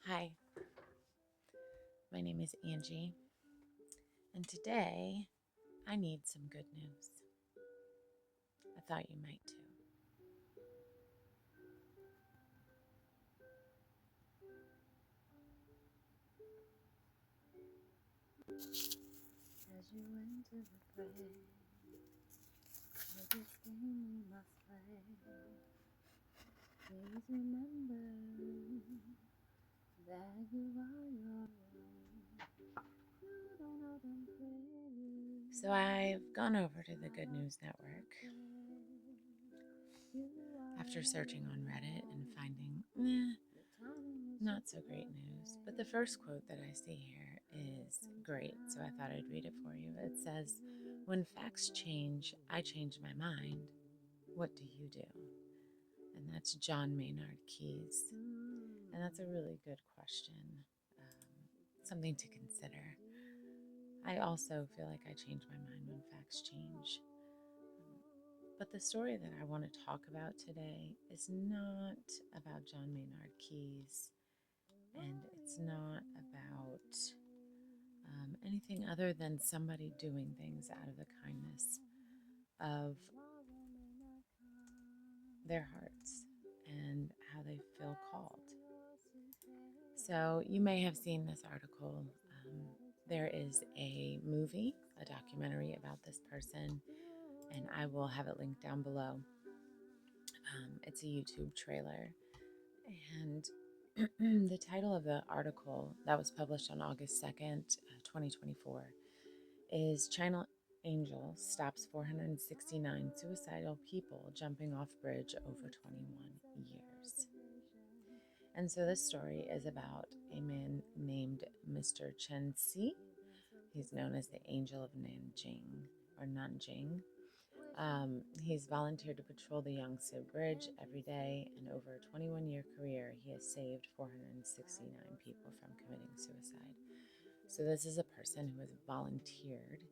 Hi, my name is Angie, and today I need some good news. I thought you might too. As you enter the fray, for this game we must play, please remember that you are your own. You don't know them pretty. So I've gone over to the Good News Network after searching on Reddit and finding not so great news. But the first quote that I see here is great, so I thought I'd read it for you. It says, "When facts change, I change my mind. What do you do?" And that's John Maynard Keyes. And that's a really good question, something to consider. I also feel like I change my mind when facts change. But the story that I want to talk about today is not about John Maynard Keyes, and it's not about anything other than somebody doing things out of the kindness of their hearts and how they feel called. So you may have seen this article. There is a movie, a documentary about this person, and I will have it linked down below. It's a YouTube trailer, and the title of the article that was published on August 2nd, 2024 is China Angel Stops 469 Suicidal People Jumping Off Bridge Over 21 Years. And so this story is about a man named Mr. Chen Si. He's known as the Angel of Nanjing or Nanjing. He's volunteered to patrol the Yangtze Bridge every day, and over a 21-year career, he has saved 469 people from committing suicide. So this is a person who has volunteered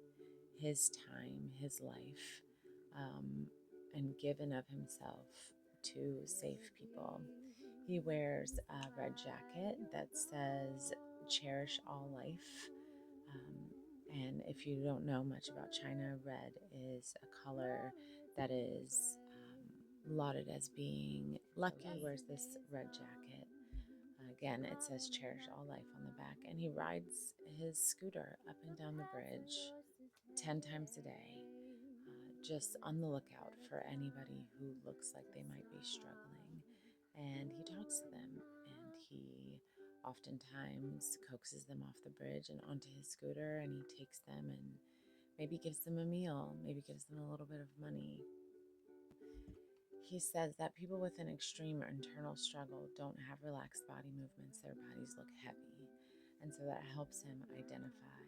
his time, his life, and given of himself to save people. He wears a red jacket that says "Cherish All Life." And if you don't know much about China, red is a color that is lauded as being lucky. He wears this red jacket. Again, it says "Cherish All Life" on the back, and he rides his scooter up and down the bridge 10 times a day, just on the lookout for anybody who looks like they might be struggling. And he talks to them, and he oftentimes coaxes them off the bridge and onto his scooter, and he takes them and maybe gives them a meal, maybe gives them a little bit of money. He says that people with an extreme internal struggle don't have relaxed body movements. Their bodies look heavy. And so that helps him identify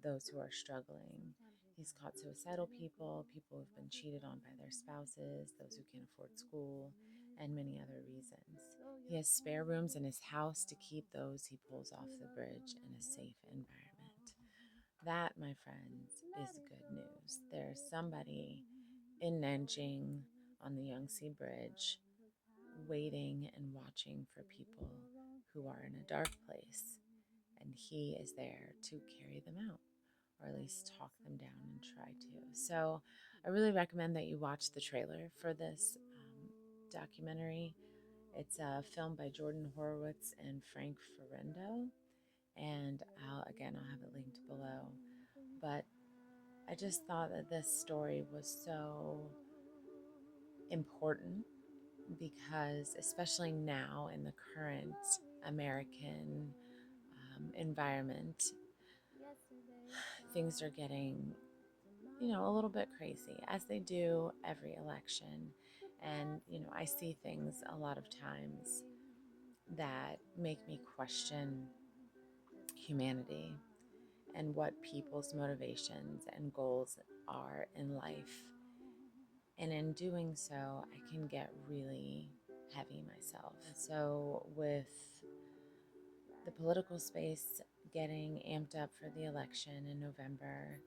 those who are struggling. He's caught suicidal people, people who've been cheated on by their spouses, those who can't afford school, and many other reasons. He has spare rooms in his house to keep those he pulls off the bridge in a safe environment. That, my friends, is good news. There's somebody in Nanjing on the Yangtze Bridge waiting and watching for people who are in a dark place, and he is there to carry them out, or at least talk them down and try to. So I really recommend that you watch the trailer for this documentary. It's a film by Jordan Horowitz and Frank Ferrendo, and I'll have it linked below. But I just thought that this story was so important because, especially now in the current American environment, things are getting, a little bit crazy, as they do every election. And, I see things a lot of times that make me question humanity and what people's motivations and goals are in life. And in doing so, I can get really heavy myself. So, with the political space getting amped up for the election in November,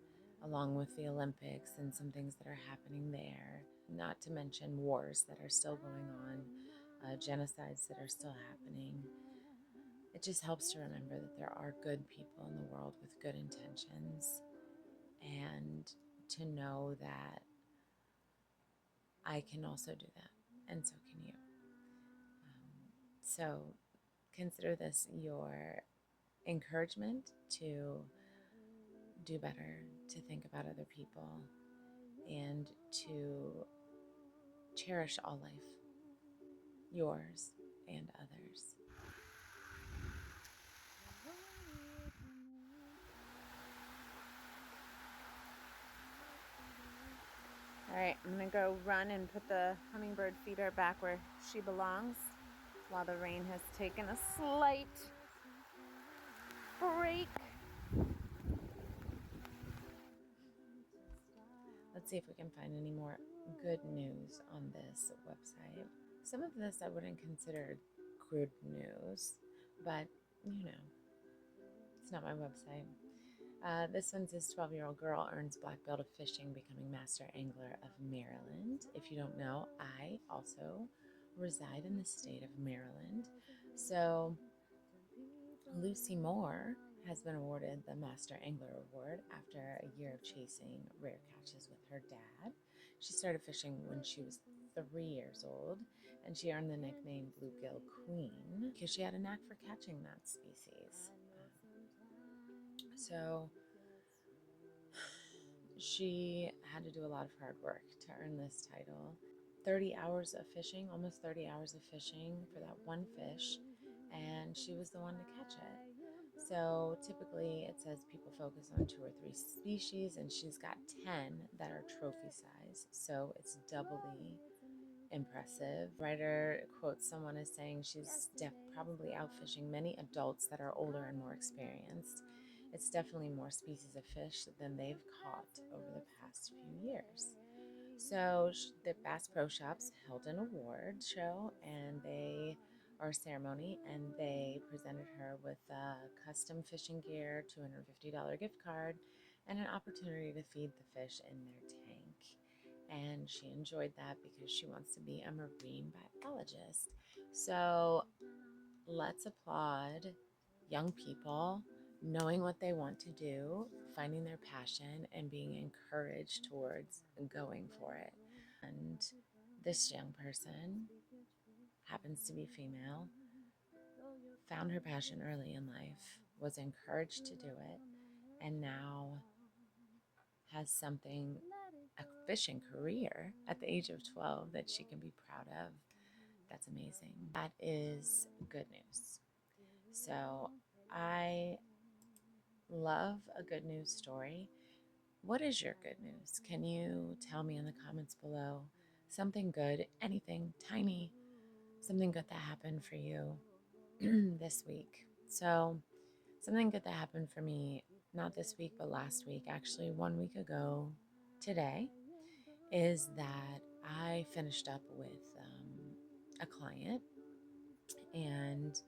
along with the Olympics and some things that are happening there, not to mention wars that are still going on, genocides that are still happening, It just helps to remember that there are good people in the world with good intentions, and to know that I can also do that, and so can you. So consider this your encouragement to do better, to think about other people, and to cherish all life, yours and others. All right, I'm gonna go run and put the hummingbird feeder back where she belongs while the rain has taken a slight break. Let's see if we can find any more good news on this website. Some of this I wouldn't consider good news, but you know, it's not my website. This one says 12-year-old girl earns black belt of fishing, becoming master angler of Maryland. If you don't know, I also reside in the state of Maryland. So Lucy Moore has been awarded the Master Angler Award after a year of chasing rare catches with her dad. She started fishing when she was 3 years old, and she earned the nickname Bluegill Queen because she had a knack for catching that species. So she had to do a lot of hard work to earn this title. 30 hours of fishing, almost 30 hours of fishing for that one fish, and she was the one to catch it. So typically it says people focus on 2 or 3 species, and she's got 10 that are trophy size, so it's doubly impressive. Writer quotes someone as saying she's probably out fishing many adults that are older and more experienced. It's definitely more species of fish than they've caught over the past few years. So the Bass Pro Shops held an award show and or ceremony, and they presented her with custom fishing gear, $250 gift card, and an opportunity to feed the fish in their tank. And she enjoyed that because she wants to be a marine biologist. So let's applaud young people knowing what they want to do, finding their passion, and being encouraged towards going for it. And this young person happens to be female, found her passion early in life, was encouraged to do it, and now has a fishing career at the age of 12 that she can be proud of. That's amazing. That is good news. So I love a good news story. What is your good news? Can you tell me in the comments below something good, anything tiny, something good that happened for you this week? So, something good that happened for me, not this week, but last week, actually, 1 week ago today, is that I finished up with a client, and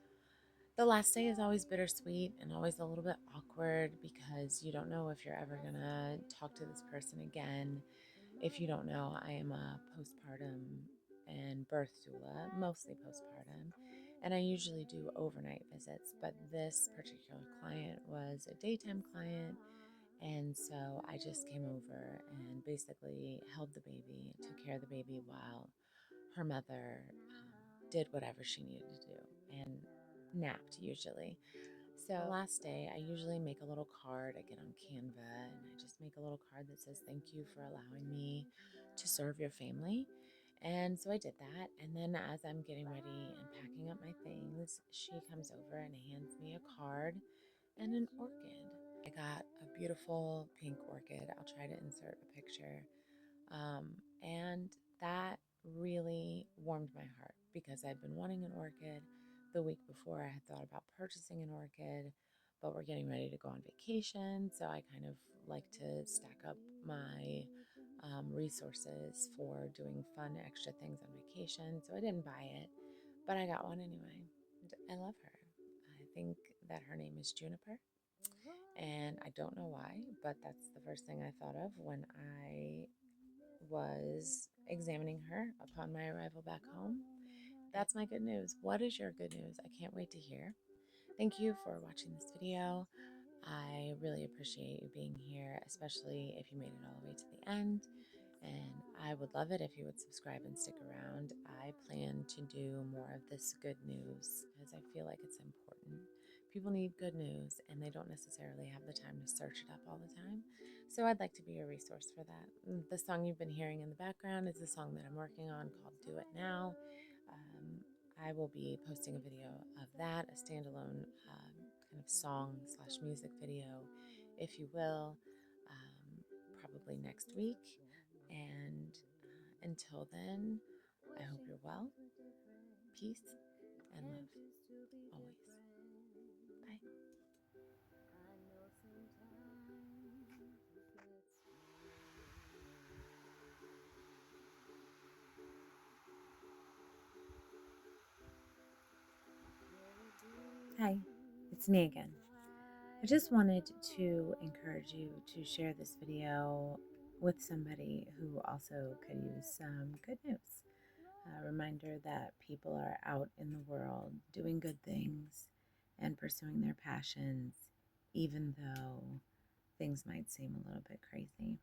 the last day is always bittersweet and always a little bit awkward because you don't know if you're ever going to talk to this person again. If you don't know, I am a postpartum and birth doula, mostly postpartum, and I usually do overnight visits, but this particular client was a daytime client, and so I just came over and basically held the baby, took care of the baby while her mother did whatever she needed to do and napped usually. So the last day, I usually make a little card. I get on Canva and I just make a little card that says, "Thank you for allowing me to serve your family." And so I did that. And then as I'm getting ready and packing up my things, she comes over and hands me a card and an orchid. I got a beautiful pink orchid. I'll try to insert a picture. And that really warmed my heart because I'd been wanting an orchid. The week before, I had thought about purchasing an orchid, but we're getting ready to go on vacation. So I kind of like to stack up my resources for doing fun, extra things on vacation. So I didn't buy it, but I got one anyway. I love her. I think that her name is Juniper. And I don't know why, but that's the first thing I thought of when I was examining her upon my arrival back home. That's my good news. What is your good news? I can't wait to hear. Thank you for watching this video. I really appreciate you being here, especially if you made it all the way to the end. And I would love it if you would subscribe and stick around. I plan to do more of this good news because I feel like it's important. People need good news and they don't necessarily have the time to search it up all the time. So I'd like to be a resource for that. The song you've been hearing in the background is a song that I'm working on called Do It Now. I will be posting a video of that, a standalone kind of song slash music video, if you will, probably next week. And until then, I hope you're well. Peace and love always. Bye. Hi, it's me again. I just wanted to encourage you to share this video with somebody who also could use some good news. A reminder that people are out in the world doing good things and pursuing their passions, even though things might seem a little bit crazy.